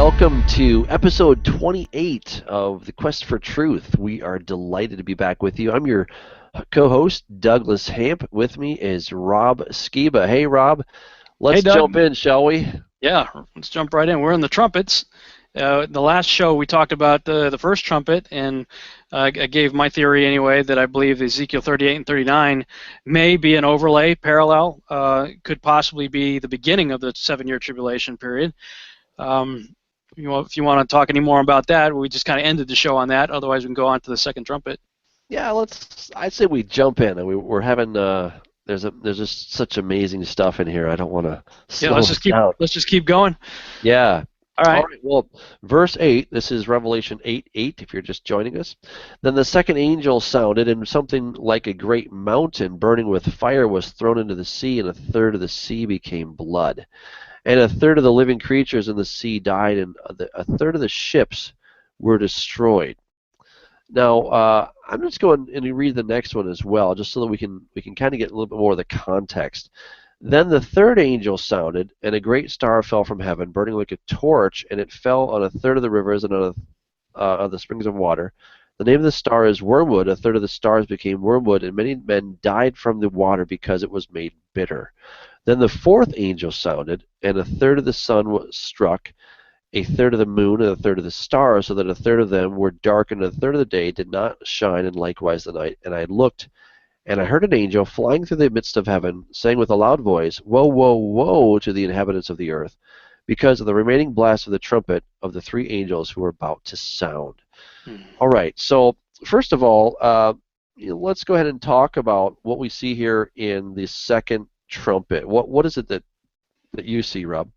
welcome to episode 28 of the Quest for Truth. We are delighted to be back with you. I'm your co-host, Douglas Hamp. With me is Rob Skiba. Hey, Rob. Let's jump in, shall we? Yeah, let's jump right in. We're in the trumpets. The last show we talked about the first trumpet, and I gave my theory anyway that I believe Ezekiel 38 and 39 may be an overlay, parallel, could possibly be the beginning of the 7-year tribulation period. If you want to talk any more about that, we just kind of ended the show on that. Otherwise, we can go on to the second trumpet. Yeah, I'd say we jump in. We're having there's just such amazing stuff in here. I don't want to slow down. Let's just keep going. Yeah. All right. Well, verse 8, this is Revelation 8:8, if you're just joining us. Then the second angel sounded, and something like a great mountain burning with fire was thrown into the sea, and a third of the sea became blood. And a third of the living creatures in the sea died, and a third of the ships were destroyed. Now, I'm just going and read the next one as well, just so that we can kind of get a little bit more of the context. Then the third angel sounded, and a great star fell from heaven, burning like a torch, and it fell on a third of the rivers and on the springs of water. The name of the star is Wormwood. A third of the stars became wormwood, and many men died from the water because it was made bitter. Then the fourth angel sounded, and a third of the sun was struck, a third of the moon, and a third of the stars, so that a third of them were darkened, and a third of the day did not shine, and likewise the night. And I looked, and I heard an angel flying through the midst of heaven, saying with a loud voice, Woe, woe, woe to the inhabitants of the earth, because of the remaining blast of the trumpet of the three angels who are about to sound. All right, so first of all, let's go ahead and talk about what we see here in the second trumpet. What is it that you see, Rob?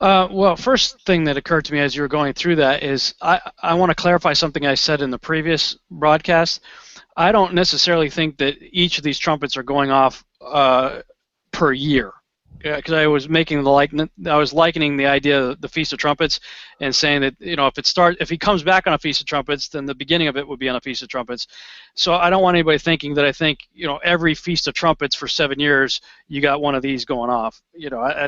Well, first thing that occurred to me as you were going through that is I want to clarify something I said in the previous broadcast. I don't necessarily think that each of these trumpets are going off per year, because I was likening the idea of the Feast of Trumpets and saying that if he comes back on a Feast of Trumpets, then the beginning of it would be on a Feast of Trumpets. So I don't want anybody thinking that I think every Feast of Trumpets for 7 years you got one of these going off.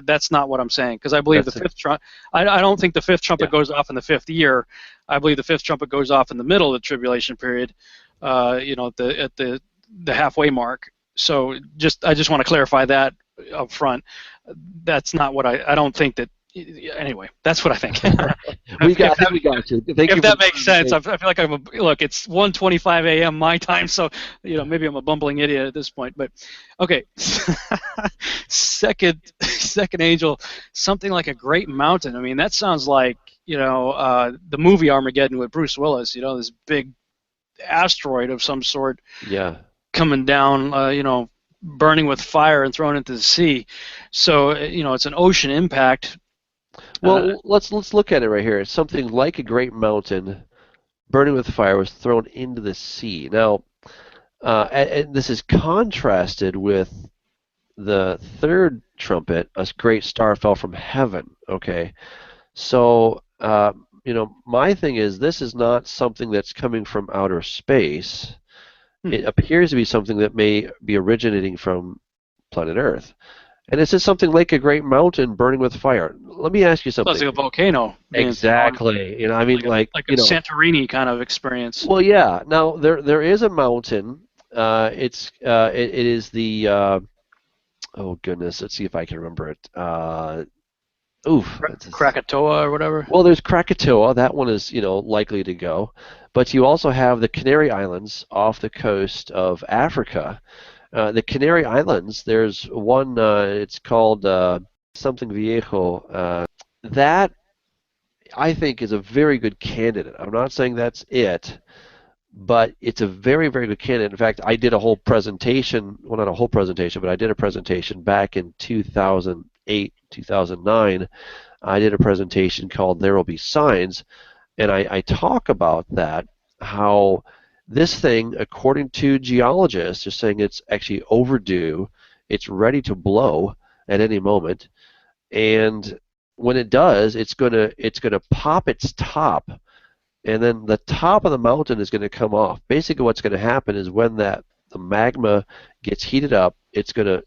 That's not what I'm saying, because I believe the fifth trumpet. I don't think the fifth trumpet goes off in the 5th year. I believe the fifth trumpet goes off in the middle of the tribulation period. At the halfway mark. So I just want to clarify that up front. That's not what I don't think that. Anyway, that's what I think. we got you. If that makes sense, I feel like look. It's 1:25 a.m. my time, so maybe I'm a bumbling idiot at this point. But okay, second angel, something like a great mountain. I mean, that sounds like the movie Armageddon with Bruce Willis. This big asteroid of some sort. Yeah. Coming down, burning with fire and thrown into the sea. So, it's an ocean impact. Well, let's look at it right here. It's something like a great mountain burning with fire was thrown into the sea. Now, and this is contrasted with the third trumpet. A great star fell from heaven. Okay, so my thing is, this is not something that's coming from outer space. It appears to be something that may be originating from planet Earth. And it says something like a great mountain burning with fire. Let me ask you something. It's like a volcano. Exactly. Like a Santorini kind of experience. Well, yeah. Now there is a mountain. It is the oh goodness. Let's see if I can remember it. Krakatoa or whatever. Well, there's Krakatoa. That one is likely to go. But you also have the Canary Islands off the coast of Africa. The Canary Islands, there's one, it's called something Viejo. That, I think, is a very good candidate. I'm not saying that's it, but it's a very, very good candidate. In fact, I did a whole presentation, well, not a whole presentation, but I did a presentation back in 2008, 2009. I did a presentation called There Will Be Signs, and I talk about that, how this thing, according to geologists, are saying it's actually overdue. It's ready to blow at any moment, and when it does, it's gonna pop its top, and then the top of the mountain is going to come off. Basically, what's going to happen is when the magma gets heated up, it's going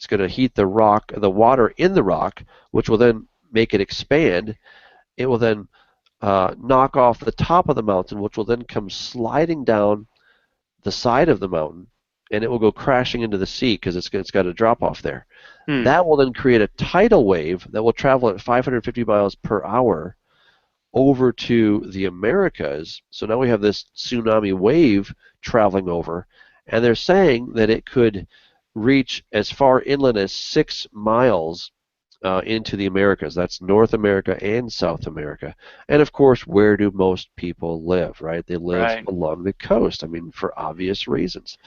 to heat the rock, the water in the rock, which will then make it expand, it will then knock off the top of the mountain, which will then come sliding down the side of the mountain, and it will go crashing into the sea because it's got a drop off there. That will then create a tidal wave that will travel at 550 miles per hour over to the Americas. So now we have this tsunami wave traveling over, and they're saying that it could reach as far inland as 6 miles into the Americas. That's North America and South America. And of course, where do most people live, right? They live along the coast, I mean, for obvious reasons.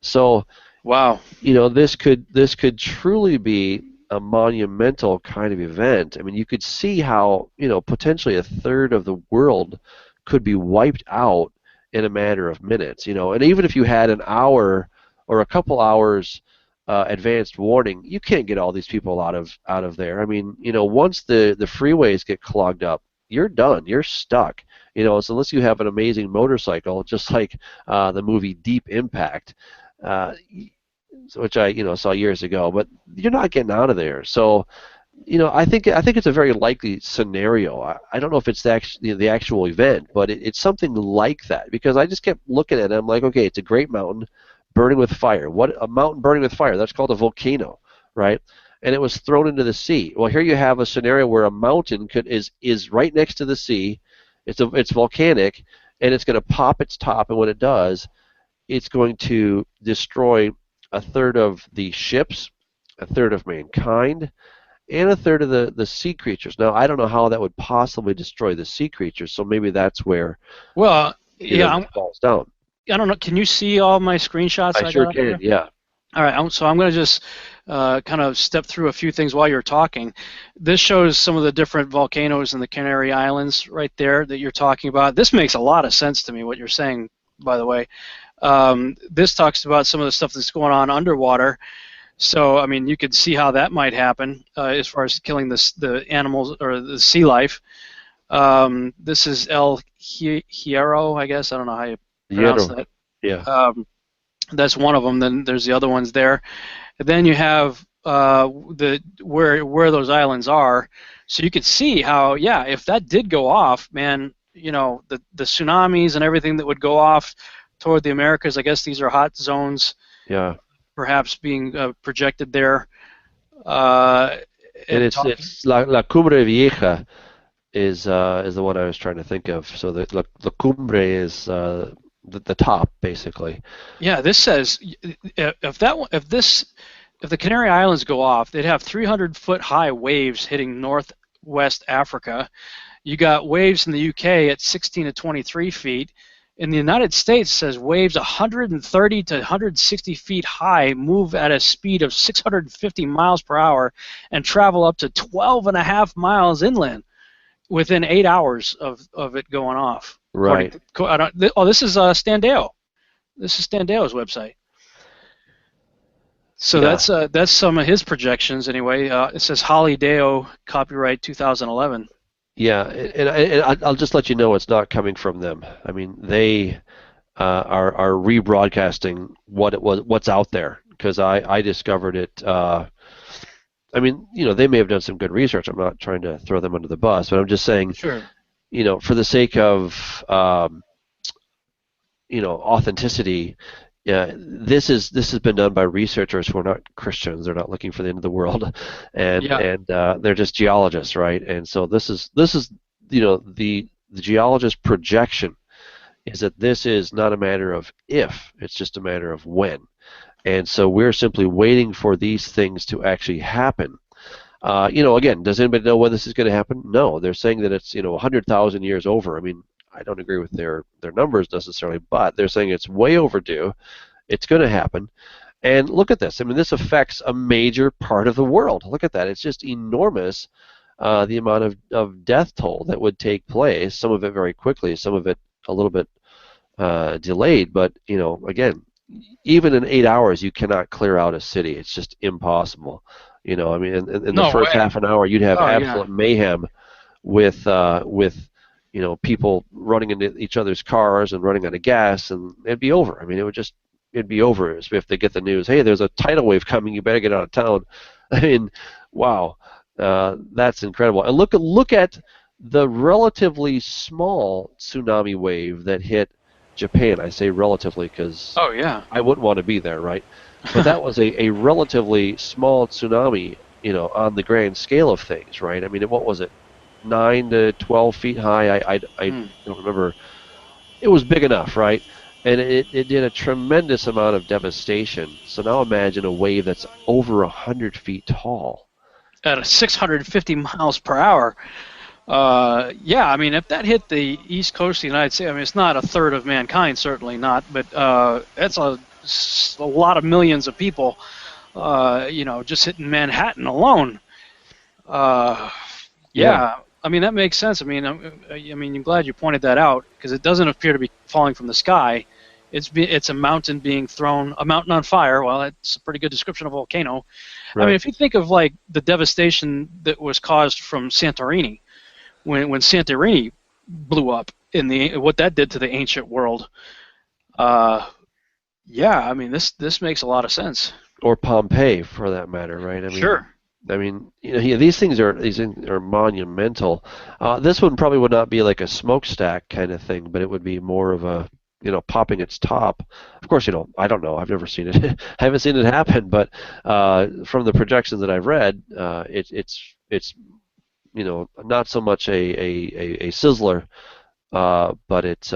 So, wow, this could truly be a monumental kind of event. I mean, you could see how, potentially a third of the world could be wiped out in a matter of minutes, and even if you had an hour or a couple hours advanced warning, you can't get all these people out of there. I mean, once the freeways get clogged up, you're done. You're stuck. So unless you have an amazing motorcycle, just like the movie Deep Impact, which I saw years ago, but you're not getting out of there. So, I think it's a very likely scenario. I don't know if it's the actual event, but it's something like that, because I just kept looking at it. I'm like, okay, it's a great mountain burning with fire. What a mountain burning with fire? That's called a volcano, right? And it was thrown into the sea. Well, here you have a scenario where a mountain is right next to the sea. It's volcanic, and it's going to pop its top, and when it does, it's going to destroy a third of the ships, a third of mankind, and a third of the sea creatures. Now, I don't know how that would possibly destroy the sea creatures, so maybe that's where it falls down. I don't know. Can you see all my screenshots? I sure can, yeah. All right, so I'm going to just kind of step through a few things while you're talking. This shows some of the different volcanoes in the Canary Islands right there that you're talking about. This makes a lot of sense to me, what you're saying, by the way. This talks about some of the stuff that's going on underwater. So, I mean, you could see how that might happen as far as killing the animals or the sea life. This is El Hierro, I guess. I don't know how you pronounce that. Yeah. That's one of them. Then there's the other ones there. And then you have where those islands are. So you could see how, if that did go off, man, the tsunamis and everything that would go off toward the Americas. I guess these are hot zones. Yeah. Perhaps being projected there. And it's La Cumbre Vieja is the one I was trying to think of. So the Cumbre is the top, basically. Yeah, this says if the Canary Islands go off, they'd have 300-foot high waves hitting northwest Africa. You got waves in the UK at 16 to 23 feet. In the United States, it says waves 130 to 160 feet high move at a speed of 650 miles per hour and travel up to 12.5 miles inland within 8 hours of it going off. Right. This is Standeo. This is Standeo's website. So that's some of his projections anyway. It says Holly Deo, copyright 2011. Yeah, and I'll just let you know it's not coming from them. I mean, they are rebroadcasting what's out there, because I discovered it. I mean, they may have done some good research. I'm not trying to throw them under the bus, but I'm just saying, sure. For the sake of authenticity, this has been done by researchers who are not Christians. They're not looking for the end of the world, and they're just geologists, right? And so this is the geologist projection is that this is not a matter of if, it's just a matter of when. And so we're simply waiting for these things to actually happen. Again, does anybody know when this is going to happen? No, they're saying that it's 100,000 years over. I mean, I don't agree with their numbers necessarily, but they're saying it's way overdue. It's going to happen. And look at this. I mean, this affects a major part of the world. Look at that. It's just enormous, the amount of death toll that would take place, some of it very quickly, some of it a little bit delayed. But, again, even in 8 hours, you cannot clear out a city. It's just impossible. I mean, in the first half an hour, you'd have absolute mayhem with people running into each other's cars and running out of gas, and it'd be over. I mean, it'd be over if they get the news, hey, there's a tidal wave coming, you better get out of town. I mean, wow. That's incredible. And look at the relatively small tsunami wave that hit Japan. I say relatively because Oh yeah. I wouldn't want to be there, right? But that was a relatively small tsunami, on the grand scale of things, right? I mean, what was it? 9 to 12 feet high. I Hmm. don't remember. It was big enough, right? And it did a tremendous amount of devastation. So now imagine a wave that's over 100 feet tall. At 650 miles per hour. Yeah, I mean, if that hit the east coast of the United States, I mean, it's not a third of mankind, certainly not, but that's a lot of millions of people, just hitting Manhattan alone. Uh, Yeah, yeah, I mean, that makes sense. I'm glad you pointed that out because it doesn't appear to be falling from the sky. It's a mountain being thrown, a mountain on fire. Well, that's a pretty good description of a volcano. I mean, right. if you think of like the devastation that was caused from Santorini, when Santorini blew up in what that did to the ancient world. Uh, yeah, I mean this makes a lot of sense. Or Pompeii, for that matter, right? Sure. Yeah, these things are monumental. This one probably would not be like a smokestack kind of thing, but it would be more of a, popping its top. Of course, I don't know. I've never seen it. I haven't seen it happen, but from the projections that I've read, it's not so much a sizzler, but it's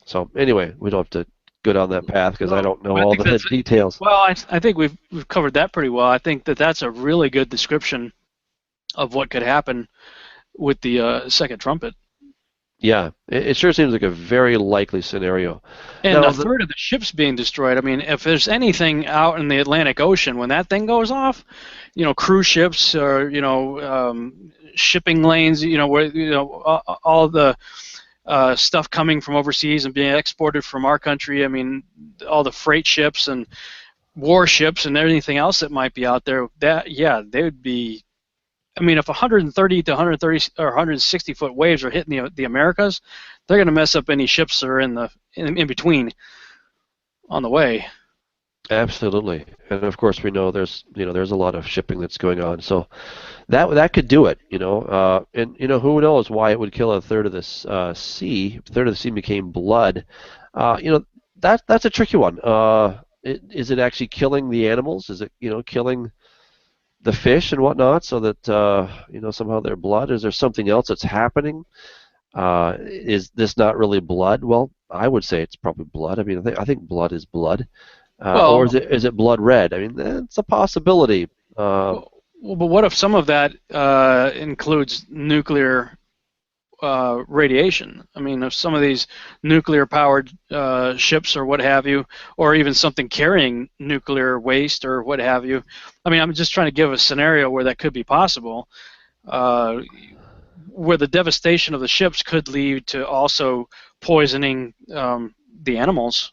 so anyway, we don't have to go down that path because I No, don't know I all think the that's details. well. I think we've covered that pretty well. I think that's a really good description of what could happen with the second trumpet. Yeah, it sure seems like a very likely scenario. And Now, a third of the ships being destroyed. I mean, if there's anything out in the Atlantic Ocean when that thing goes off, cruise ships or shipping lanes, where all the stuff coming from overseas and being exported from our country. I mean, all the freight ships and warships and everything else that might be out there. That they would be. I mean, if 130 to 130 or 160 foot waves are hitting the Americas, they're going to mess up any ships that are in between on the way. absolutely, and of course we know there's a lot of shipping that's going on, so that could do it, and who knows why it would kill a third of this sea. A third of the sea became blood. That's a tricky one. Is it actually killing the animals? Is it killing the fish and whatnot, so that somehow their blood? Is there something else that's happening? Is this not really blood? Well, I would say it's probably blood. I mean, I think blood is blood, or is Well, it blood red? I mean, it's a possibility. well, but what if some of that includes nuclear radiation? I mean, if some of these nuclear-powered ships or what have you, or even something carrying nuclear waste or what have you. I mean, I'm just trying to give a scenario where that could be possible, uh, where the devastation of the ships could lead to also poisoning the animals.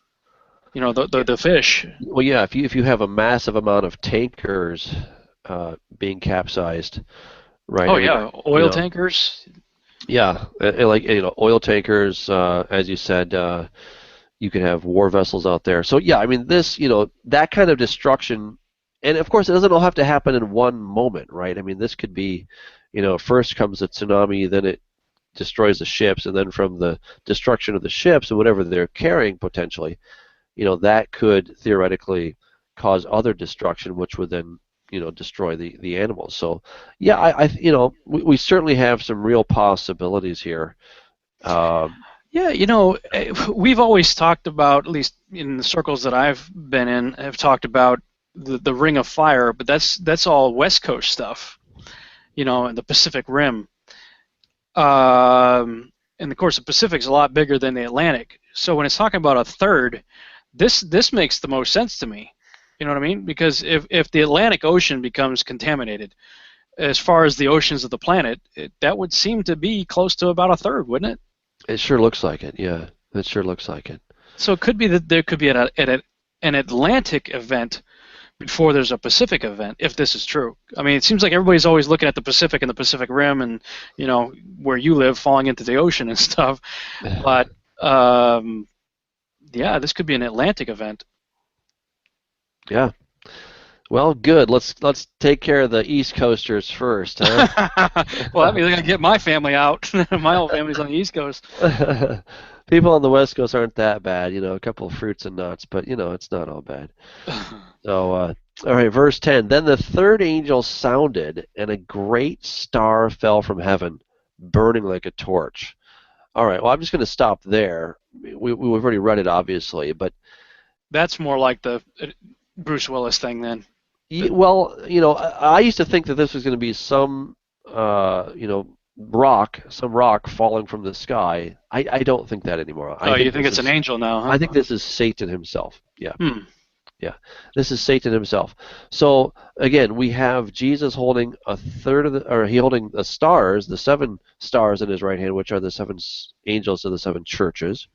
The fish. Well, yeah, if you have a massive amount of tankers being capsized, right? Oh I mean, yeah, oil tankers. yeah, like oil tankers, as you said, you could have war vessels out there. So yeah, I mean, that kind of destruction, and of course, it doesn't all have to happen in one moment, right? I mean, this could be, first comes a tsunami, then it destroys the ships, and then from the destruction of the ships and whatever they're carrying potentially, that could theoretically cause other destruction, which would then destroy the animals. So yeah, we certainly have some real possibilities here. Um, Yeah, we've always talked about, at least in the circles that I've been in, have talked about the Ring of Fire, but that's all West Coast stuff, and the Pacific Rim. And of course, the Pacific's a lot bigger than the Atlantic. So when it's talking about a third, this makes the most sense to me. You know what I mean? Because if the Atlantic Ocean becomes contaminated, as far as the oceans of the planet, that would seem to be close to about a third, wouldn't it? it sure looks like it. Yeah, it sure looks like it. So it could be that there could be an Atlantic event before there's a Pacific event, if this is true. I mean, it seems like everybody's always looking at the Pacific and the Pacific Rim and, where you live falling into the ocean and stuff. But, yeah, this could be an Atlantic event. Yeah. Well, good. Let's take care of the East Coasters first, huh? Well, that means I gotta get my family out. My whole family's on the East Coast. People on the West Coast aren't that bad, a couple of fruits and nuts, but it's not all bad. So, all right, verse 10. Then the third angel sounded, and a great star fell from heaven, burning like a torch. All right, well, I'm just going to stop there. We've already read it, obviously, but That's more like the Bruce Willis thing then. well, I used to think that this was going to be some, some rock falling from the sky. I don't think that anymore. Oh, you think it's an angel now, huh? I think this is Satan himself. Yeah. Hmm. Yeah, this is Satan himself. So again, we have Jesus holding a third of he holding the stars, the 7 stars in his right hand, which are the 7 angels of the 7 churches,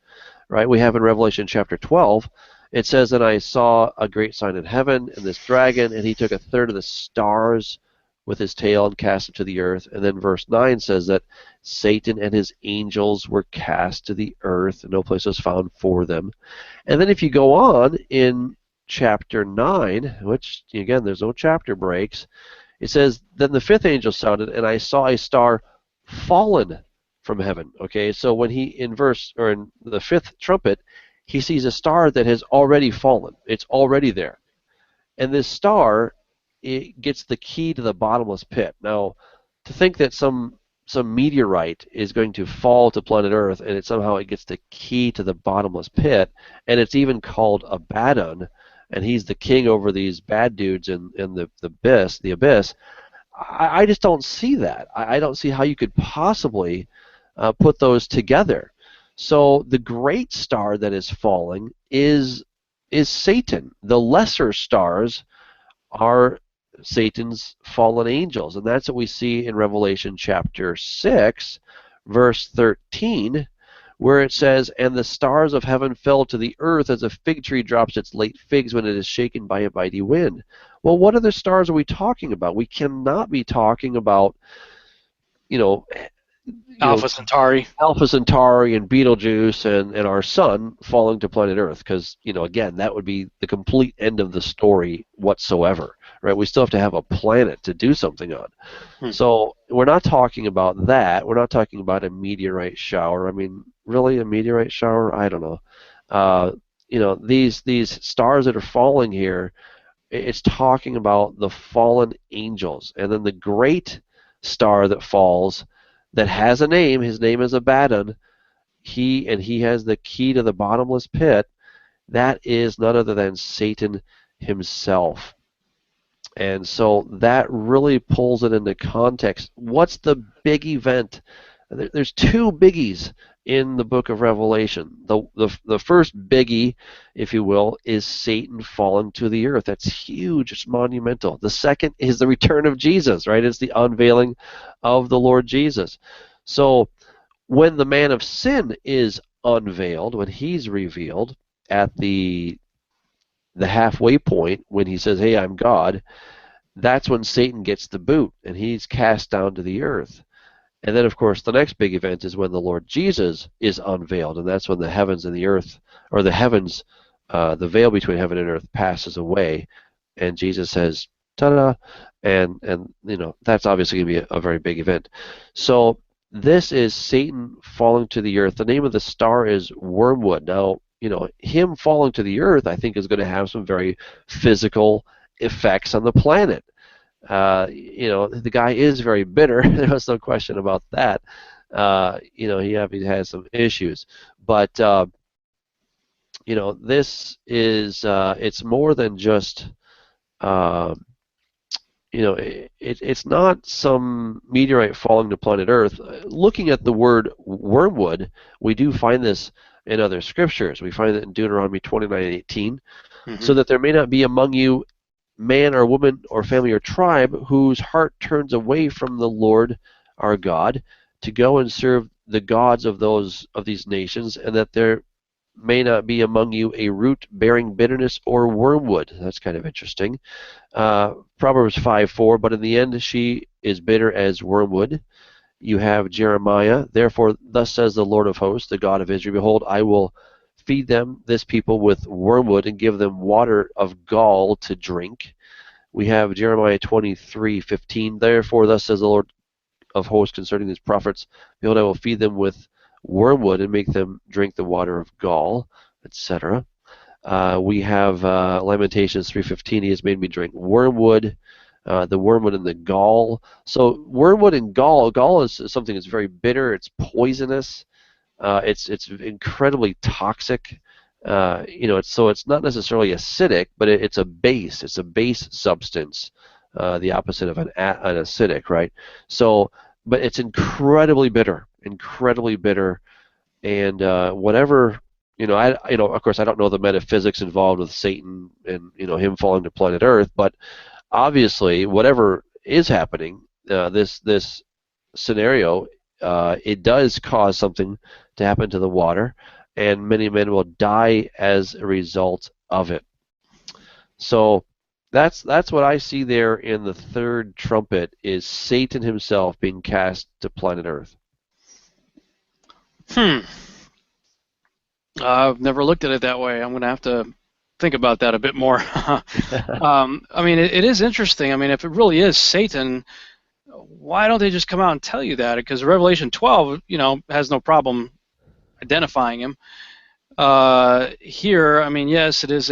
right? We have in Revelation chapter 12, it says, "And I saw a great sign in heaven, and this dragon, and he took a third of the stars with his tail and cast them to the earth." And then verse 9 says that Satan and his angels were cast to the earth, and no place was found for them. And then if you go on in chapter 9, which again there's no chapter breaks, it says, "Then the 5th angel sounded, and I saw a star fallen from heaven." Okay, so when he in the 5th trumpet, he sees a star that has already fallen. It's already there, and this star, it gets the key to the bottomless pit. Now, to think that some meteorite is going to fall to planet Earth, and somehow it gets the key to the bottomless pit, and it's even called Abaddon, and he's the king over these bad dudes in the abyss. I just don't see that. I don't see how you could possibly put those together. So the great star that is falling is Satan. The lesser stars are Satan's fallen angels, and that's what we see in Revelation chapter 6, verse 13, where it says, "And the stars of heaven fell to the earth as a fig tree drops its late figs when it is shaken by a mighty wind." Well, what other stars are we talking about? We cannot be talking about, you know, Alpha Centauri. Alpha Centauri and Betelgeuse and our sun falling to planet Earth, because again, that would be the complete end of the story whatsoever, right? We still have to have a planet to do something on. So we're not talking about that. We're not talking about a meteorite shower. I mean, really, a meteorite shower? I don't know. These stars that are falling here, it's talking about the fallen angels, and then the great star that falls, that has a name. His name is Abaddon. He has the key to the bottomless pit. That is none other than Satan himself. And so that really pulls it into context. What's the big event? There's 2 biggies in the book of Revelation. The first biggie, if you will, is Satan falling to the earth. That's huge. It's monumental. The second is the return of Jesus, right? It's the unveiling of the Lord Jesus. So when the man of sin is unveiled, when he's revealed at the halfway point, when he says, "Hey, I'm God," that's when Satan gets the boot, and he's cast down to the earth. And then, of course, the next big event is when the Lord Jesus is unveiled, and that's when the heavens and the earth, or the heavens, the veil between heaven and earth passes away, and Jesus says, "Ta-da!" And that's obviously going to be a very big event. So this is Satan falling to the earth. The name of the star is Wormwood. Now, him falling to the earth, I think, is going to have some very physical effects on the planet. The guy is very bitter. There's no question about that. He has some issues, but this is it's more than just it's not some meteorite falling to planet Earth. Looking at the word wormwood, we do find this in other scriptures. We find it in Deuteronomy 29:18, so that there may not be among you man or woman or family or tribe whose heart turns away from the Lord our God to go and serve the gods of these nations, and that there may not be among you a root bearing bitterness or wormwood. That's kind of interesting. Proverbs 5:4, but in the end she is bitter as wormwood. You have Jeremiah, therefore thus says the Lord of hosts, the God of Israel, behold, I will feed them, this people, with wormwood, and give them water of gall to drink. We have Jeremiah 23:15. Therefore, thus says the Lord of hosts concerning these prophets, behold, I will feed them with wormwood and make them drink the water of gall, etc. We have Lamentations 3:15. He has made me drink wormwood, the wormwood and the gall. So wormwood and gall is something that's very bitter. It's poisonous. It's incredibly toxic. It's not necessarily acidic, but it's a base. It's a base substance, the opposite of an acidic, right? So, but it's incredibly bitter, and whatever. Of course, I don't know the metaphysics involved with Satan and him falling to planet Earth, but obviously, whatever is happening, this scenario, it does cause something to happen to the water, and many men will die as a result of it. So that's what I see there in the third trumpet, is Satan himself being cast to planet Earth. I've never looked at it that way. I'm going to have to think about that a bit more. I mean, it is interesting. I mean, if it really is Satan, why don't they just come out and tell you that? Because Revelation 12, has no problem identifying him. Here, I mean, yes, it is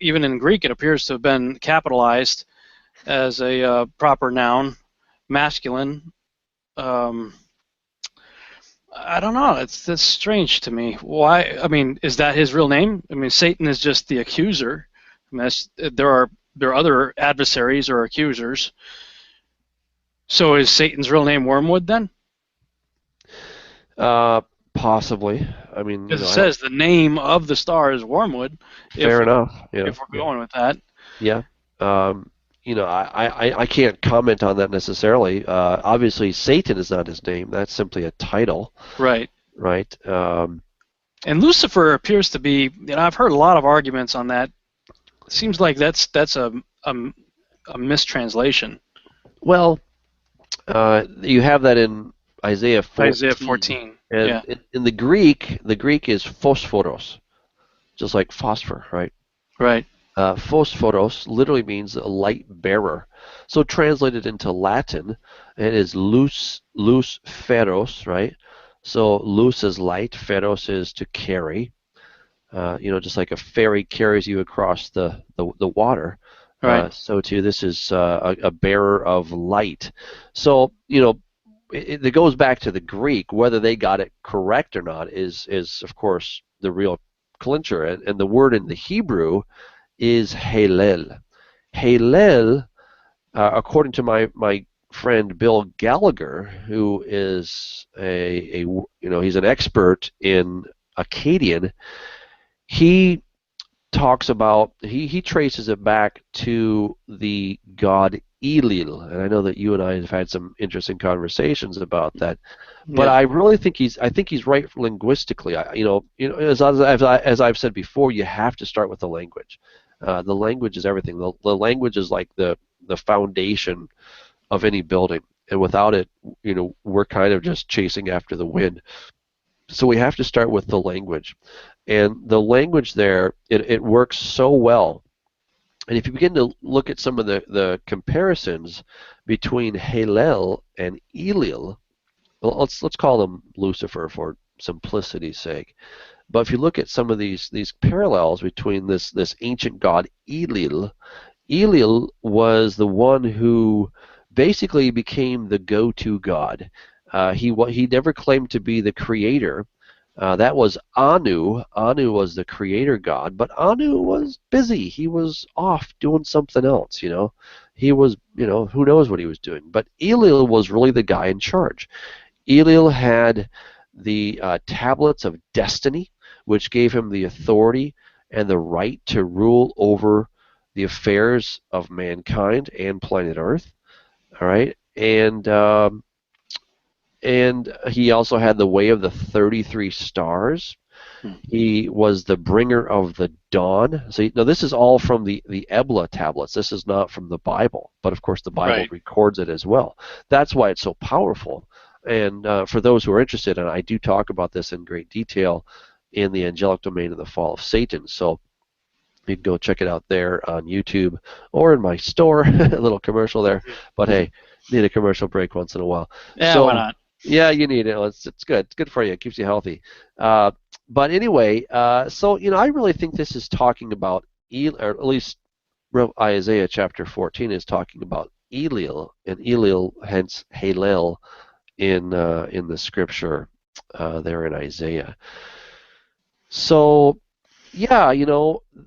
even in Greek, it appears to have been capitalized as a proper noun, masculine. I don't know. That's strange to me. Why? I mean, is that his real name? I mean, Satan is just the accuser. I mean, there are other adversaries or accusers. So is Satan's real name Wormwood then? Possibly. I mean, it says the name of the star is Wormwood. Fair enough. If we're going with that. Yeah. I can't comment on that necessarily. Obviously, Satan is not his name. That's simply a title. Right. Right. And Lucifer appears to be. I've heard a lot of arguments on that. It seems like that's a mistranslation. Well, you have that in Isaiah 14. Isaiah 14. And in the Greek is phosphoros, just like phosphor, right? Right. Phosphoros literally means a light bearer. So translated into Latin, it is lus feros, right? So lus is light, feros is to carry. Just like a ferry carries you across the water. Right. So too, this is a bearer of light. So it goes back to the Greek. Whether they got it correct or not is of course the real clincher. And the word in the Hebrew is Halel. Halel, according to my friend Bill Gallagher, who is he's an expert in Akkadian, he talks about, he traces it back to the god Elil, and I know that you and I have had some interesting conversations about that. But I really think he's right linguistically. As I've said before, you have to start with the language. The language is everything. The language is like the foundation of any building, and without it, we're kind of just chasing after the wind. So we have to start with the language, and the language there, it works so well. And if you begin to look at some of the comparisons between Halel and Elil, well, let's call them Lucifer for simplicity's sake. But if you look at some of these parallels between this ancient god Elil was the one who basically became the go-to god. He never claimed to be the creator. That was Anu. Anu was the creator god, but Anu was busy. He was off doing something else, He was, who knows what he was doing. But Elil was really the guy in charge. Elil had the tablets of destiny, which gave him the authority and the right to rule over the affairs of mankind and planet Earth. All right, and he also had the way of the 33 stars. He was the bringer of the dawn. So now this is all from the Ebla tablets. This is not from the Bible, but of course the Bible records it as well. That's why it's so powerful. And for those who are interested, and I do talk about this in great detail in the Angelic Domain of the Fall of Satan. So You can go check it out there on YouTube or in my store. A little commercial there, but hey, need a commercial break once in a while. Yeah, why So not? yeah, you need it. It's good. It's good for you. It keeps you healthy. But anyway, so I really think this is talking about or at least Isaiah chapter 14 is talking about Elil, and Elil, hence Halel, in the scripture there in Isaiah. So yeah,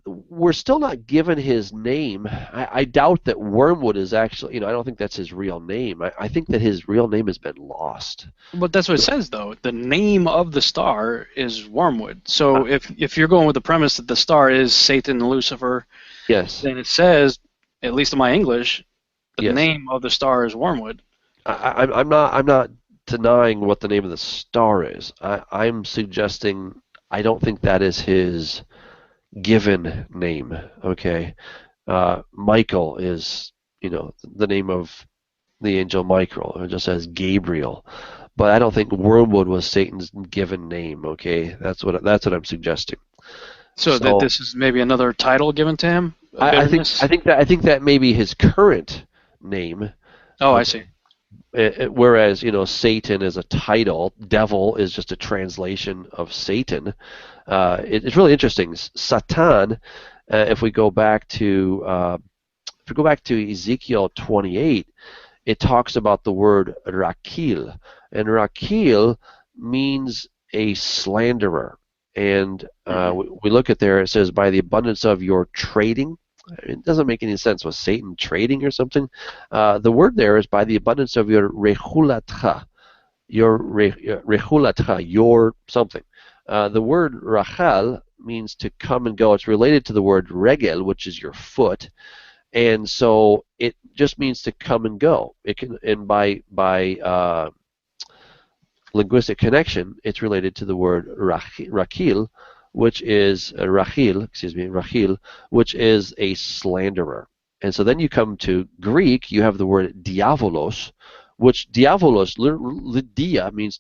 we're still not given his name. I doubt that Wormwood is actually, I don't think that's his real name. I think that his real name has been lost. But that's what it says, though. The name of the star is Wormwood. Uh, So if you're going with the premise that the star is Satan and Lucifer, yes, then it says, at least in my English, the yes. name of the star is Wormwood. I'm not denying what the name of the star is. I'm suggesting I don't think that is his given name. Okay, Michael is the name of the angel Michael. It just says Gabriel, but I don't think Wormwood was Satan's given name. Okay, that's what I'm suggesting. So that So this is maybe another title given to him? A I think bitterness? that may be his current name. Oh, I Okay. see. Whereas Satan is a title, devil is just a translation of Satan. It's really interesting. Satan, if we go back to Ezekiel 28, it talks about the word rakil, and rakil means a slanderer. And we look at there, it says, by the abundance of your trading. It doesn't make any sense. Was Satan trading or something? The word there is by the abundance of your rechulatcha, your something. The word rachal means to come and go. It's related to the word regel, which is your foot, and so it just means to come and go. It can, and by linguistic connection, it's related to the word rachil, which is rachil, which is a slanderer. And so then you come to Greek, you have the word diavolos, which diavolos, dia means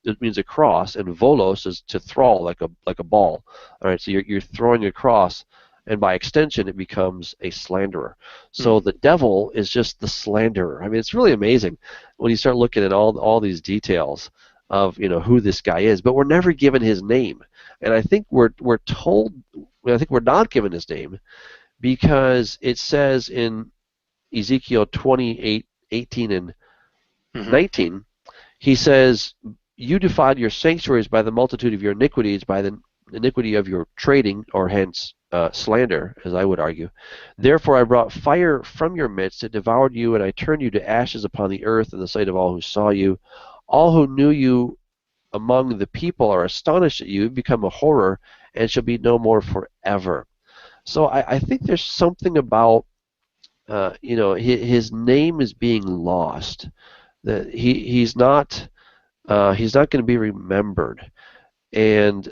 it means a cross, and volos is to throw like a ball. All right, so you're throwing a cross, and by extension, it becomes a slanderer. So the devil is just the slanderer. I mean, it's really amazing when you start looking at all these details of who this guy is, but we're never given his name, and I think we're told. I think we're not given his name because it says in Ezekiel 28, 18, and 19, he says, "You defiled your sanctuaries by the multitude of your iniquities, by the iniquity of your trading, or hence slander, as I would argue. Therefore I brought fire from your midst, it devoured you, and I turned you to ashes upon the earth in the sight of all who saw you. All who knew you among the people are astonished at you, become a horror, and shall be no more forever." So I think there's something about his name is being lost. That he's not going to be remembered. And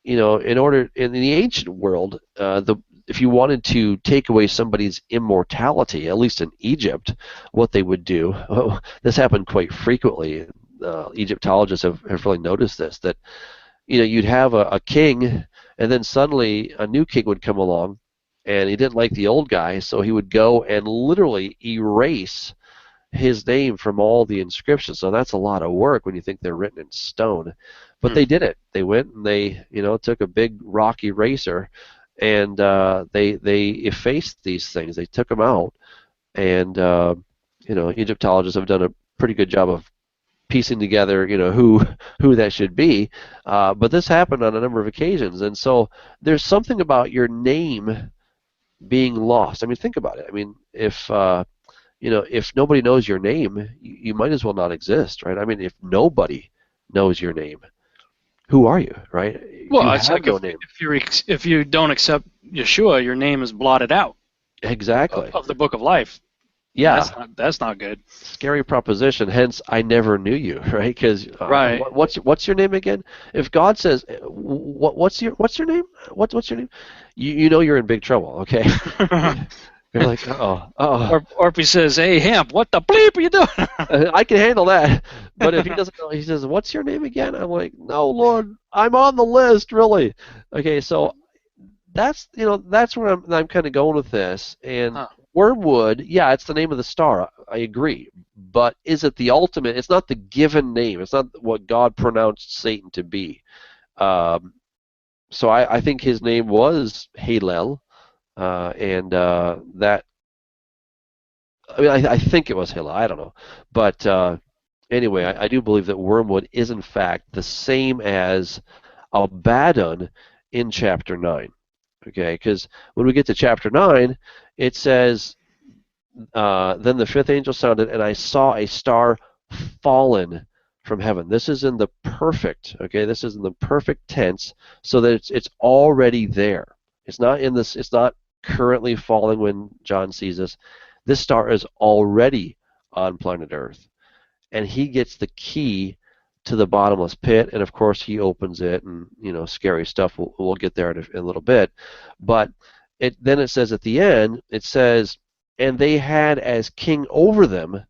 in the ancient world, if you wanted to take away somebody's immortality, at least in Egypt, what they would do, this happened quite frequently. Egyptologists have really noticed this, that you'd have a king, and then suddenly a new king would come along, and he didn't like the old guy, so he would go and literally erase his name from all the inscriptions. So that's a lot of work when you think they're written in stone. But they did it. They went and they took a big rock eraser, and they effaced these things. They took them out, and Egyptologists have done a pretty good job of piecing together who that should be. But this happened on a number of occasions, and so there's something about your name being lost. I mean, think about it. I mean, if nobody knows your name, you might as well not exist, right? I mean, if nobody knows your name, who are you, right? Well, You it's have like no name. if you don't accept Yeshua, your name is blotted out Exactly. of the book of life. Yeah. That's not good. Scary proposition. Hence, I never knew you, right? Because Right. what's your name again? If God says, what's your name? What's your name? You know you're in big trouble. Okay. You're like, oh. Or if he says, "Hey, Hamp, what the bleep are you doing?" I can handle that. But if he doesn't know, he says, "What's your name again?" I'm like, "No, Lord, I'm on the list, really." Okay, so that's that's where I'm kind of going with this. And Huh. Wormwood, yeah, it's the name of the star. I agree, but is it the ultimate? It's not the given name. It's not what God pronounced Satan to be. Um, so I think his name was Halel, and that. I mean, I think it was Halel. I don't know, but anyway, I do believe that Wormwood is in fact the same as Abaddon in chapter 9. Okay, because when we get to chapter 9, it says, then the fifth angel sounded, and I saw a star fallen from heaven. This is in the perfect, okay, this is in the perfect tense, so that it's already there. It's not in this, it's not currently falling when John sees this. This star is already on planet Earth, and he gets the key to the bottomless pit, and of course he opens it, and scary stuff. We'll get there in a little bit, but then it says at the end, it says, and they had as king over them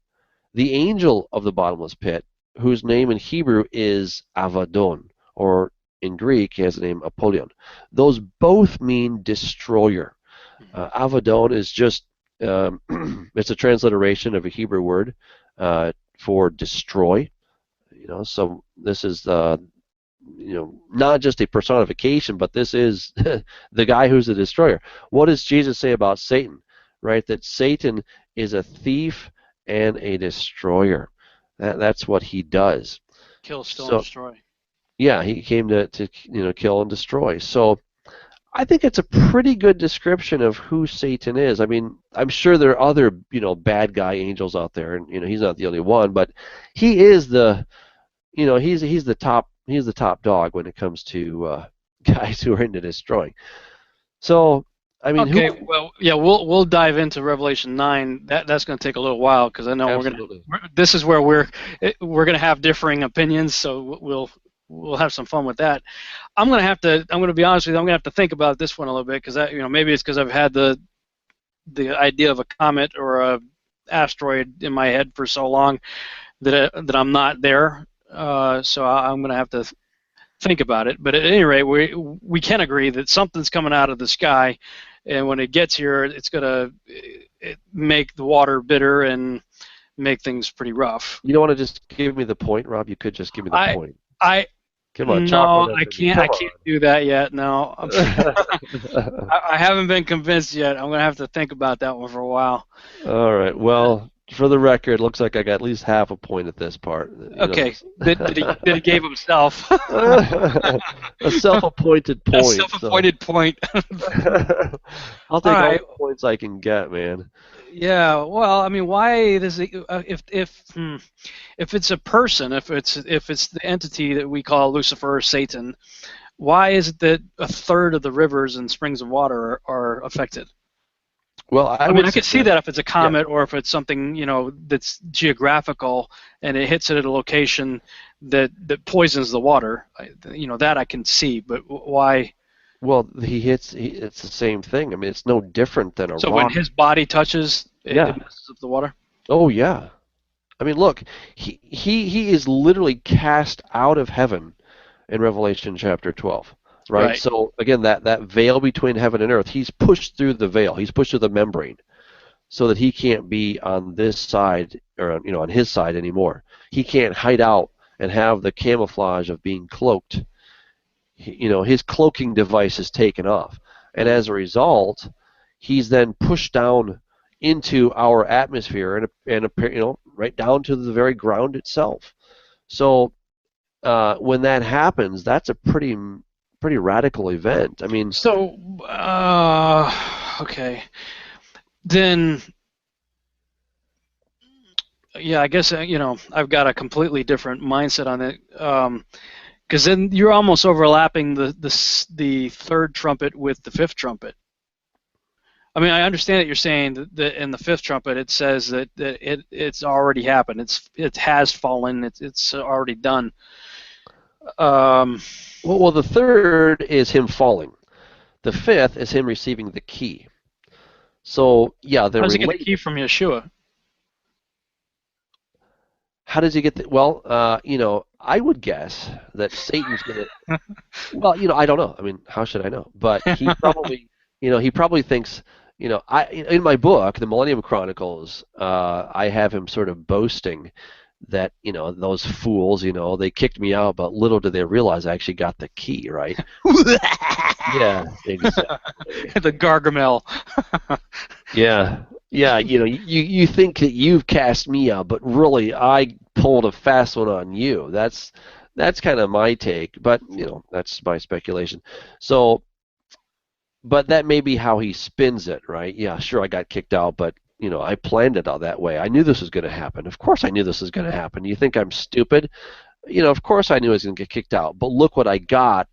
the angel of the bottomless pit, whose name in Hebrew is Avadon, or in Greek he has the name Apollyon. Those both mean destroyer. Avadon is just it's a transliteration of a Hebrew word for destroy. So this is not just a personification, but this is the guy who's the destroyer. What does Jesus say about Satan? Right, that Satan is a thief and a destroyer. That's what he does. Kill, steal, and So destroy. yeah, he came to kill and destroy. So I think it's a pretty good description of who Satan is. I mean, I'm sure there are other bad guy angels out there, and he's not the only one, but he is the he's the top dog when it comes to guys who are into destroying. So I mean, Okay, well, yeah, we'll dive into Revelation 9. That's going to take a little while because I know absolutely. this is where we're going to have differing opinions, so we'll have some fun with that. I'm going to be honest with you. I'm going to have to think about this one a little bit because maybe it's because I've had the idea of a comet or a asteroid in my head for so long that I'm not there. So I'm going to have to think about it. But at any rate, we can agree that something's coming out of the sky, and when it gets here, it's going to make the water bitter and make things pretty rough. You don't want to just give me the point, Rob? You could just give me the point. I Come on, no, chocolate I up in me. can't. Come I can't do that yet. No, on. I haven't been convinced yet. I'm going to have to think about that one for a while. All right. Well, for the record, looks like I got at least half a point at this part. Okay. Did he gave himself a self-appointed point. a self-appointed point. I'll take all the points I can get, man. Yeah, well, I mean, why does it, if it's a person, if it's the entity that we call Lucifer or Satan, why is it that a third of the rivers and springs of water are affected? Well, I mean, I could see that if it's a comet or if it's something that's geographical and it hits it at a location that poisons the water, that I can see. But why? Well, it's the same thing. I mean, it's no different than a So rock. when his body touches, it messes up the water? Oh, yeah. I mean, look, he is literally cast out of heaven in Revelation chapter 12, right? So, again, that veil between heaven and earth, he's pushed through the veil. He's pushed through the membrane so that he can't be on this side or, on his side anymore. He can't hide out and have the camouflage of being cloaked. His cloaking device is taken off, and as a result, he's then pushed down into our atmosphere and right down to the very ground itself. So when that happens, that's a pretty radical event. I mean, so okay, then yeah, I guess I've got a completely different mindset on it. Because then you're almost overlapping the third trumpet with the fifth trumpet. I mean, I understand that you're saying that in the fifth trumpet it says that it's already happened. It has fallen. It's already done. Well, the third is him falling. The fifth is him receiving the key. So yeah, they're How's related. he get the key from Yeshua? How does he get the? Well, I would guess that Satan's going to. Well, I don't know. I mean, how should I know? But he probably, he probably thinks, in my book, The Millennium Chronicles, I have him sort of boasting that, those fools, they kicked me out, but little did they realize I actually got the key, right? Yeah, exactly. The Gargamel. Yeah. Yeah, you think that you've cast me out, but really I pulled a fast one on you. That's kind of my take, but that's my speculation. So, but that may be how he spins it, right? Yeah, sure, I got kicked out, but I planned it all that way. I knew this was going to happen. Of course, I knew this was going to happen. You think I'm stupid? Of course I knew I was going to get kicked out. But look what I got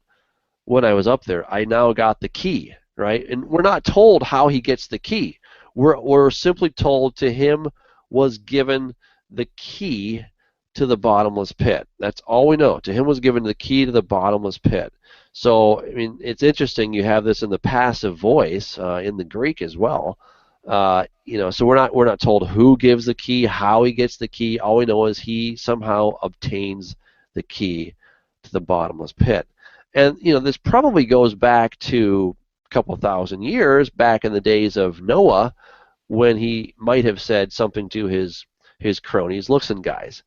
when I was up there. I now got the key, right? And we're not told how he gets the key. We're simply told to him was given the key to the bottomless pit. That's all we know. To him was given the key to the bottomless pit. So, I mean, it's interesting you have this in the passive voice in the Greek as well. So we're not told who gives the key, how he gets the key. All we know is he somehow obtains the key to the bottomless pit. And this probably goes back to a couple thousand years, back in the days of Noah, when he might have said something to his cronies. Listen, guys,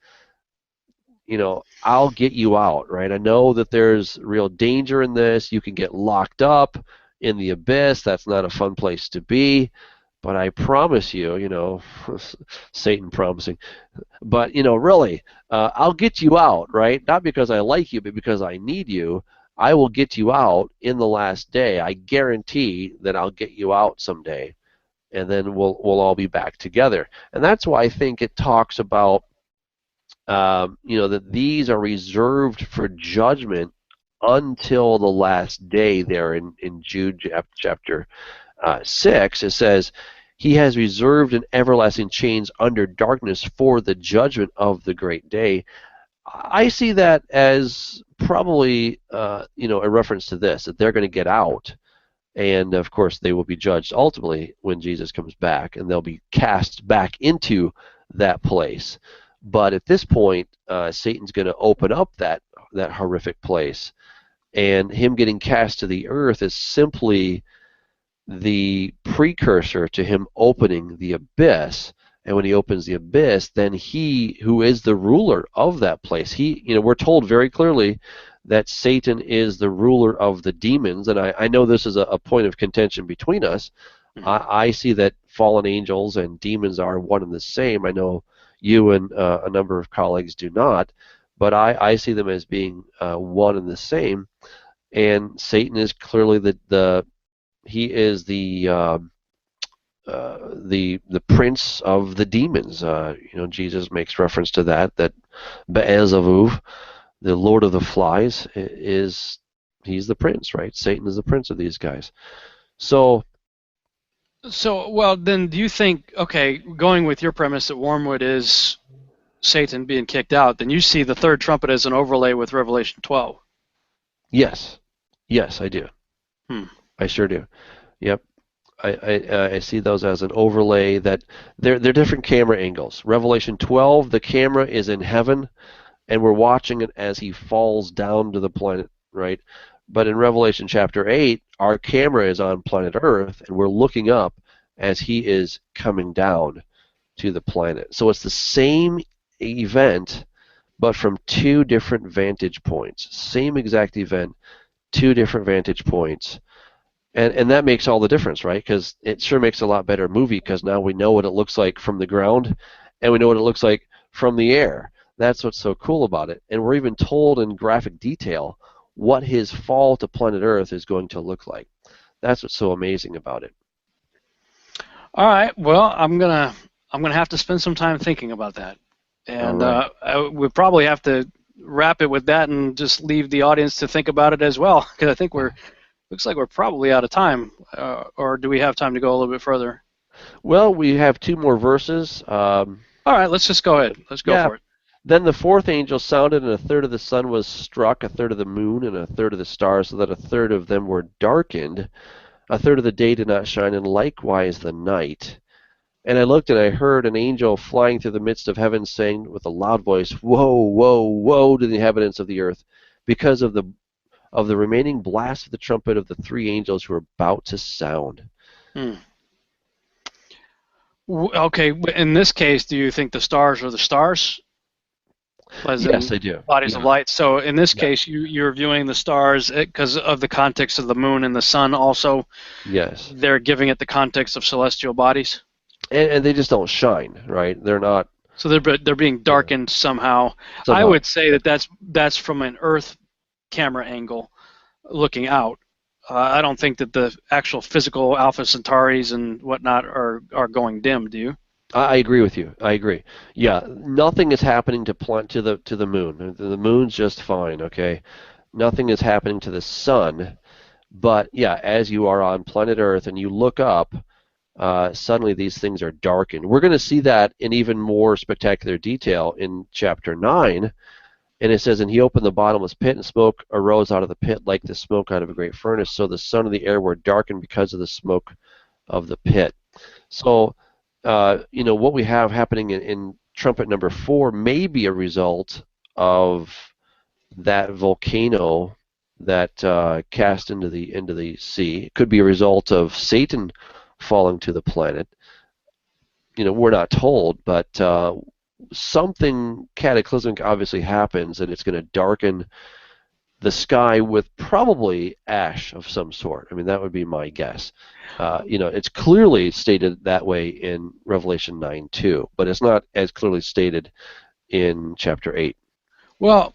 I'll get you out, right? I know that there's real danger in this. You can get locked up in the abyss. That's not a fun place to be. But I promise you, Satan promising, but really, I'll get you out, right? Not because I like you, but because I need you. I will get you out in the last day. I guarantee that I'll get you out someday, and then we'll all be back together. And that's why I think it talks about that these are reserved for judgment until the last day. There in Jude chapter 6, it says, he has reserved an everlasting chains under darkness for the judgment of the great day. I see that as probably a reference to this, that they're going to get out, and of course they will be judged ultimately when Jesus comes back, and they'll be cast back into that place. But at this point, Satan's going to open up that horrific place, and him getting cast to the earth is simply the precursor to him opening the abyss. And when he opens the abyss, then he who is the ruler of that place, we're told very clearly that Satan is the ruler of the demons. And I know this is a point of contention between us. I see that fallen angels and demons are one and the same. I know you and a number of colleagues do not, but I see them as being one and the same. And Satan is clearly he is the prince of the demons. Jesus makes reference to that Beelzebub, the lord of the flies, he's the prince, right? Satan is the prince of these guys. So well, then do you think, okay, going with your premise that Wormwood is Satan being kicked out, then you see the third trumpet as an overlay with Revelation 12? Yes, I do. I sure do. Yep. I see those as an overlay, that they're different camera angles. Revelation 12, the camera is in heaven, and we're watching it as he falls down to the planet, right? But in Revelation chapter 8, our camera is on planet Earth, and we're looking up as he is coming down to the planet. So it's the same event, but from two different vantage points. Same exact event, two different vantage points. And that makes all the difference, right? Because it sure makes a lot better movie, because now we know what it looks like from the ground, and we know what it looks like from the air. That's what's so cool about it. And we're even told in graphic detail what his fall to planet Earth is going to look like. That's what's so amazing about it. All right. Well, I'm gonna have to spend some time thinking about that, and we probably have to wrap it with that and just leave the audience to think about it as well, because I think looks like we're probably out of time. Or do we have time to go a little bit further? Well, we have two more verses. All right, let's just go ahead. Let's go for it. Then the fourth angel sounded, and a third of the sun was struck, a third of the moon, and a third of the stars, so that a third of them were darkened. A third of the day did not shine, and likewise the night. And I looked and I heard an angel flying through the midst of heaven saying with a loud voice, "Woe, woe, woe to the inhabitants of the earth, because of the remaining blast of the trumpet of the three angels who are about to sound." Hmm. Okay, in this case, do you think the stars are the stars, as Yes, in I do. bodies of Yeah, light? So in this yeah, case, you're viewing the stars because of the context of the moon and the sun. Also, yes. they're giving it the context of celestial bodies. And they just don't shine, right? They're not, So they're being you know, darkened somehow. I somehow. would say that that's from an Earth camera angle looking out. I don't think that the actual physical Alpha Centauris and whatnot are going dim. Do you? I agree with you. I agree. Yeah, nothing is happening to the moon. The moon's just fine, okay? Nothing is happening to the sun. But yeah, as you are on planet Earth and you look up, suddenly these things are darkened. We're going to see that in even more spectacular detail in chapter 9. And it says, "And he opened the bottomless pit, and smoke arose out of the pit like the smoke out of a great furnace. So the sun and the air were darkened because of the smoke of the pit." So, what we have happening in trumpet number 4 may be a result of that volcano that cast into the sea. It could be a result of Satan falling to the planet. We're not told, but something cataclysmic obviously happens, and it's going to darken the sky with probably ash of some sort. I mean, that would be my guess. It's clearly stated that way in Revelation 9:2, but it's not as clearly stated in chapter 8. Well,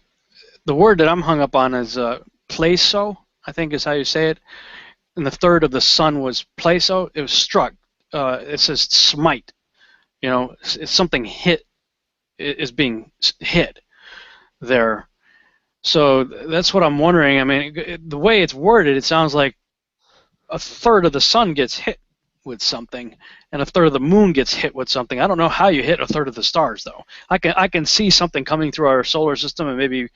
the word that I'm hung up on is pleso, I think is how you say it. And the third of the sun was pleso. It was struck. It says smite. It's something hit is being hit there. So that's what I'm wondering. I mean, the way it's worded, it sounds like a third of the sun gets hit with something, and a third of the moon gets hit with something. I don't know how you hit a third of the stars, though. I can see something coming through our solar system and maybe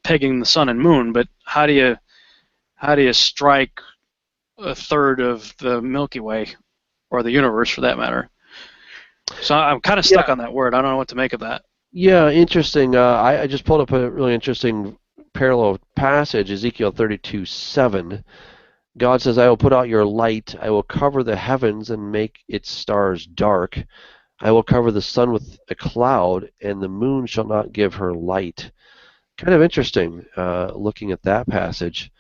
pegging the sun and moon, but how do you strike a third of the Milky Way or the universe for that matter? So I'm kind of stuck Yeah, on that word. I don't know what to make of that. yeah, interesting. I just pulled up a really interesting parallel passage, Ezekiel 32:7. God says, "I will put out your light. I will cover the heavens and make its stars dark. I will cover the sun with a cloud, and the moon shall not give her light." Kind of interesting looking at that passage.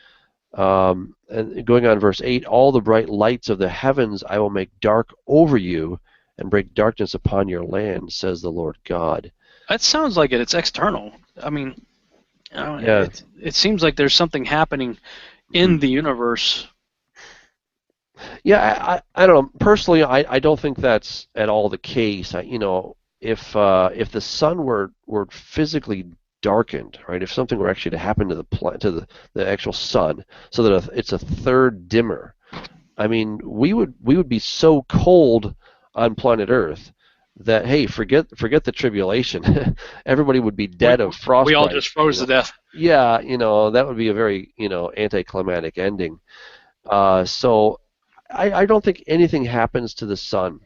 And going on verse 8, "All the bright lights of the heavens I will make dark over you and bring darkness upon your land, says the Lord God." That sounds like it's external. I mean, Yeah. it seems like there's something happening in the universe. Yeah, I don't know. Personally, I don't think that's at all the case. If the sun were physically darkened, right? If something were actually to happen to the actual sun, so that it's a third dimmer, I mean, we would be so cold on planet Earth that, hey, forget the tribulation. Everybody would be We dead of we all frostbite. just froze to death. Yeah, that would be a very anticlimactic ending. So I don't think anything happens to the sun.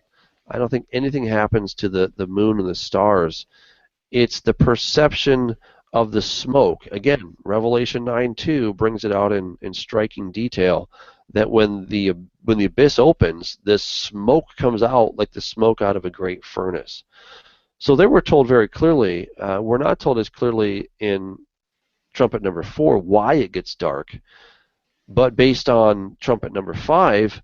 I don't think anything happens to the moon and the stars. It's the perception of the smoke. Again, Revelation 9:2 brings it out in striking detail that when the abyss opens, this smoke comes out like the smoke out of a great furnace. So they were told very clearly. We're not told as clearly in trumpet number 4 why it gets dark, but based on trumpet number 5,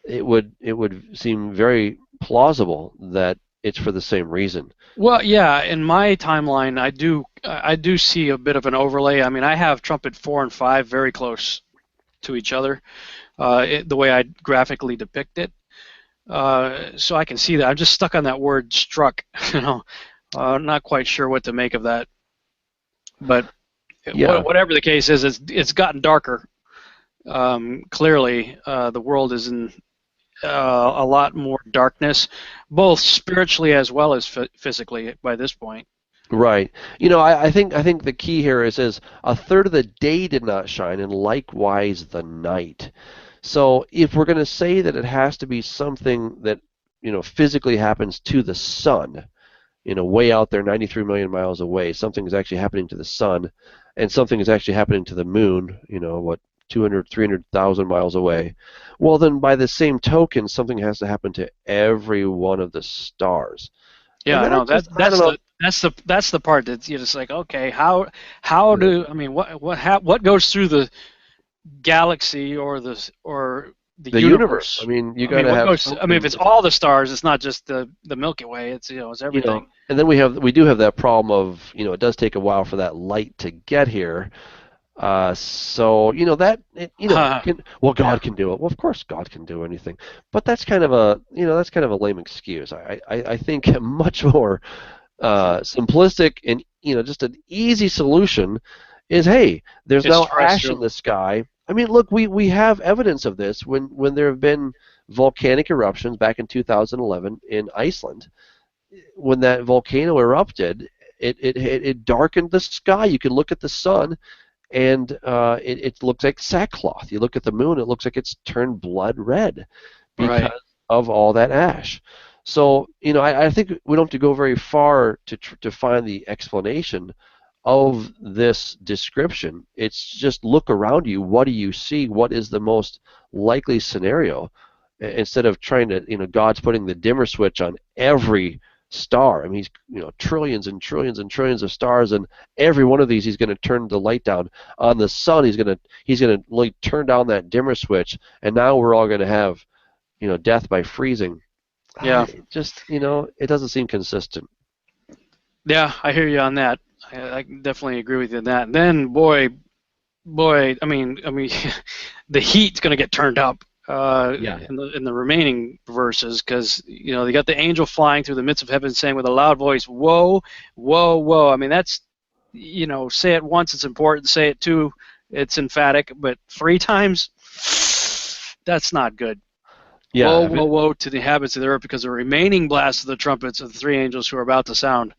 it would seem very plausible that it's for the same reason. Well, yeah, in my timeline, I do see a bit of an overlay. I mean, I have trumpet 4 and 5 very close to each other, the way I graphically depict it. So I can see that. I'm just stuck on that word struck. I'm not quite sure what to make of that. But Yeah, whatever the case is, it's gotten darker. Clearly, the world is in a lot more darkness, both spiritually as well as physically by this point. right. I think the key here is a third of the day did not shine, and likewise the night. So if we're going to say that it has to be something that physically happens to the sun, way out there 93 million miles away. Something is actually happening to the sun, and something is actually happening to the moon, 200, 300,000 miles away. Well, then by the same token, something has to happen to every one of the stars. Yeah, And I know just, I don't know. that's the part that you're just like, okay, how do I mean what goes through the galaxy or the The universe. I universe? mean, you I got mean, to what have goes? I mean, if something. it's all the stars, it's not just the Milky Way. It's everything. And then we do have that problem of, it does take a while for that light to get here. So Yeah, God can do it. Well, of course God can do anything, but that's kind of a lame excuse. I think a much more simplistic and just an easy solution is, hey, there's it's now ash in terrestrial. the sky. I mean, look, we have evidence of this when there have been volcanic eruptions back in 2011 in Iceland. When that volcano erupted, it darkened the sky. You could look at the sun, and it looks like sackcloth. You look at the moon, it looks like it's turned blood red Right. because of all that ash. So, I think we don't have to go very far to find the explanation of this description. It's just look around you. What do you see? What is the most likely scenario? Instead of trying to, God's putting the dimmer switch on every star. I mean, he's, trillions and trillions and trillions of stars, and every one of these he's going to turn the light down. On the sun, he's going to like turn down that dimmer switch, and now we're all going to have, death by freezing. Yeah. It just, it doesn't seem consistent. Yeah, I hear you on that. I definitely agree with you on that. And then, boy, I mean, the heat's going to get turned up Yeah. in the remaining verses because they got the angel flying through the midst of heaven, saying with a loud voice, "Woe, woe, woe!" I mean, that's say it once, it's important. Say it two, it's emphatic. But three times, that's not good. Woe, Yeah. woe, woe to the inhabitants of the earth because the remaining blast of the trumpets of the three angels who are about to sound.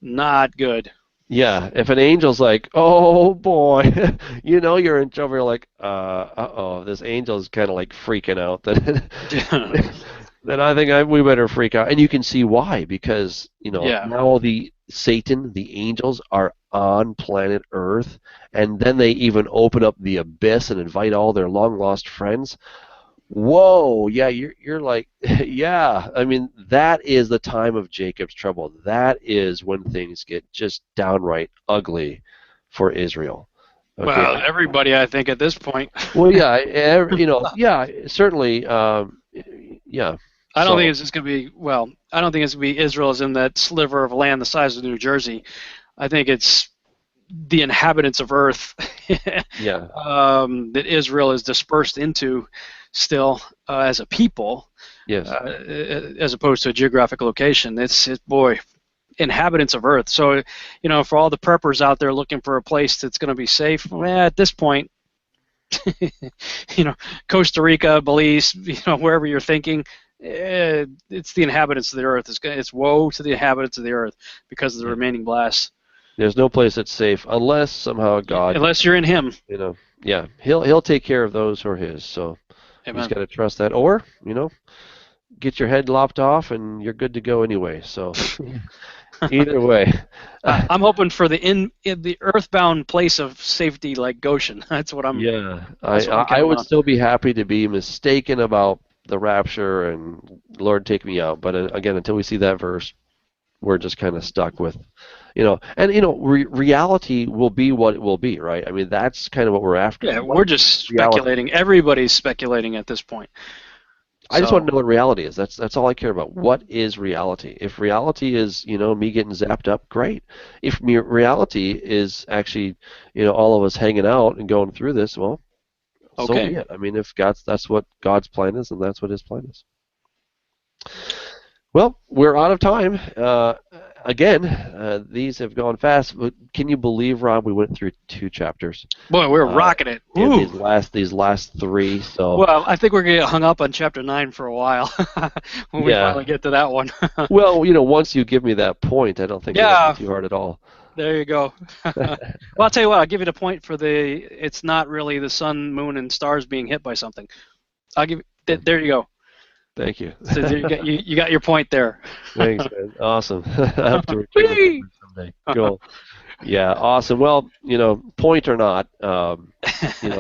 Not good. Yeah, if an angel's like, "Oh boy," you're in trouble. You're like, uh-oh, this angel's kind of like freaking out." Then, then I think we better freak out. And you can see why, because Yeah. now the angels are on planet Earth, and then they even open up the abyss and invite all their long lost friends. Whoa, yeah, you're like, yeah. I mean, that is the time of Jacob's trouble. That is when things get just downright ugly for Israel. Okay. Well, everybody, I think, at this point. Well, yeah, yeah, certainly, yeah. I don't think So, it's just going to be, well, I don't think it's going to be Israel as in that sliver of land the size of New Jersey. I think it's the inhabitants of Earth yeah, that Israel is dispersed into still as a people, yes, as opposed to a geographic location. Boy, inhabitants of Earth. So, for all the preppers out there looking for a place that's going to be safe, at this point, Costa Rica, Belize, wherever you're thinking, it's the inhabitants of the Earth. It's woe to the inhabitants of the Earth because of the yeah. remaining blasts. There's no place that's safe unless somehow God, Unless you're in Him. yeah, he'll take care of those who are His. So you just Amen. got to trust that, or get your head lopped off and you're good to go anyway. So either way, I'm hoping for in the earthbound place of safety like Goshen. yeah, That's what I'm I counting would on. still be happy to be mistaken about the rapture and Lord take me out. But again, until we see that verse, we're just kind of stuck with, and reality will be what it will be, right? I mean, that's kind of what we're after. Yeah, What we're just reality? speculating. Everybody's speculating at this point. I just want to So, know what reality is. That's all I care about. What is reality? If reality is, me getting zapped up, great. If reality is actually, all of us hanging out and going through this, well, so be okay. it. I mean, if that's what God's plan is, then that's what His plan is. Well, we're out of time. Again, these have gone fast. But can you believe, Rob, we went through 2 chapters Boy, we're uh, rocking it. in Woo! these last 3? So Well, I think we're going to get hung up on chapter 9 for a while when we yeah. finally get to that one. Well, once you give me that point, I don't think it'll be Yeah, too hard at all. there you go. Well, I'll tell you what, I'll give you the point for it's not really the sun, moon, and stars being hit by something. I'll give there you go. Thank you. So you got your point there. Thanks, man. Awesome. I have to retrieve it someday. Cool. Yeah, awesome. Well, point or not,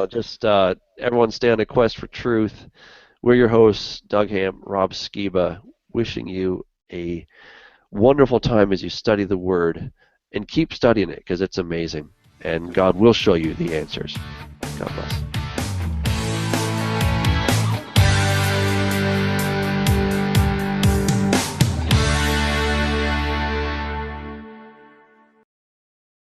just everyone stay on a quest for truth. We're your hosts, Doug Hamp, Rob Skiba, wishing you a wonderful time as you study the Word, and keep studying it because it's amazing, and God will show you the answers. God bless.